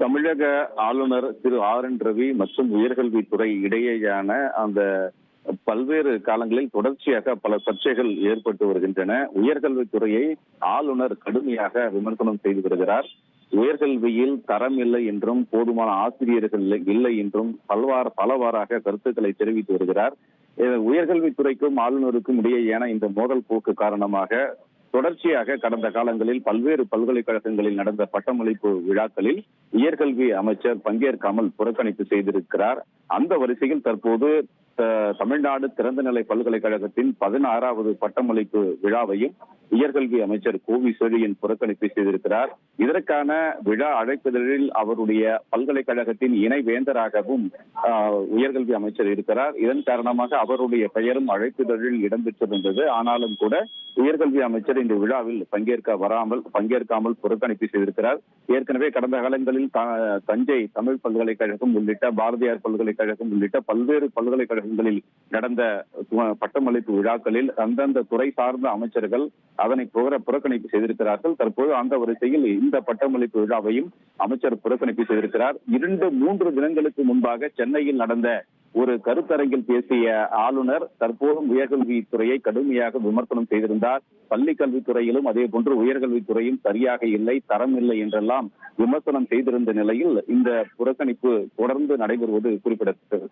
தமிழக ஆளுநர் திரு ஆர்.என். ரவி மற்றும் உயர்கல்வித்துறை இடையேயான அந்த பல்வேறு காலங்களில் தொடர்ச்சியாக பல சர்ச்சைகள் ஏற்பட்டு வருகின்றன. உயர்கல்வித்துறையை ஆளுநர் கடுமையாக விமர்சனம் செய்து வருகிறார். உயர்கல்வியில் தரம் இல்லை என்றும் போதுமான ஆசிரியர்கள் இல்லை என்றும் பலவாறாக கருத்துக்களை தெரிவித்து வருகிறார். உயர்கல்வித்துறைக்கும் ஆளுநருக்கும் இடையேயான இந்த மோதல் போக்கு காரணமாக தொடர்ச்சியாக கடந்த காலங்களில் பல்வேறு பல்கலைக்கழகங்களில் நடந்த பட்டமளிப்பு விழாக்களில் உயர்கல்வி அமைச்சர் பங்கேற்காமல் புறக்கணிப்பு செய்திருக்கிறார். அந்த வரிசையில் தற்போது தமிழ்நாடு திறந்தநிலை பல்கலைக்கழகத்தின் 16வது பட்டமளிப்பு விழாவையும் உயர்கல்வி அமைச்சர் கோவி செழியன் புறக்கணிப்பு செய்திருக்கிறார். இதற்கான விழா அழைப்பிதழில் அவருடைய பல்கலைக்கழகத்தின் இணை வேந்தராகவும் உயர்கல்வி அமைச்சர் இருக்கிறார். இதன் காரணமாக அவருடைய பெயரும் அழைப்பிதழில் இடம்பெற்றிருந்தது. ஆனாலும் கூட உயர்கல்வி அமைச்சர் இந்த விழாவில் பங்கேற்காமல் புறக்கணிப்பு செய்திருக்கிறார். ஏற்கனவே கடந்த காலங்களில் தஞ்சை தமிழ் பல்கலைக்கழகம் உள்ளிட்ட பாரதியார் பல்கலைக்கழகம் உள்ளிட்ட பல்வேறு பல்கலைக்கழகங்களில் நடந்த பட்டமளிப்பு விழாக்களில் அந்தந்த துறை சார்ந்த அமைச்சர்கள் அதனை புறக்கணிப்பு செய்திருக்கிறார்கள். தற்போது அந்த வரிசையில் இந்த பட்டமளிப்பு விழாவையும் அமைச்சர் புறக்கணிப்பு செய்திருக்கிறார். 2-3 தினங்களுக்கு முன்பாக சென்னையில் நடந்த ஒரு கருத்தரங்கில் பேசிய ஆளுநர் தற்போதும் உயர்கல்வித்துறையை கடுமையாக விமர்சனம் செய்திருந்தார். பள்ளி கல்வித்துறையிலும் அதே போன்று உயர்கல்வித்துறையும் சரியாக இல்லை, தரம் இல்லை என்றெல்லாம் விமர்சனம் செய்திருந்த நிலையில் இந்த புறக்கணிப்பு தொடர்ந்து நடைபெறுவது குறிப்பிடத்தக்கது.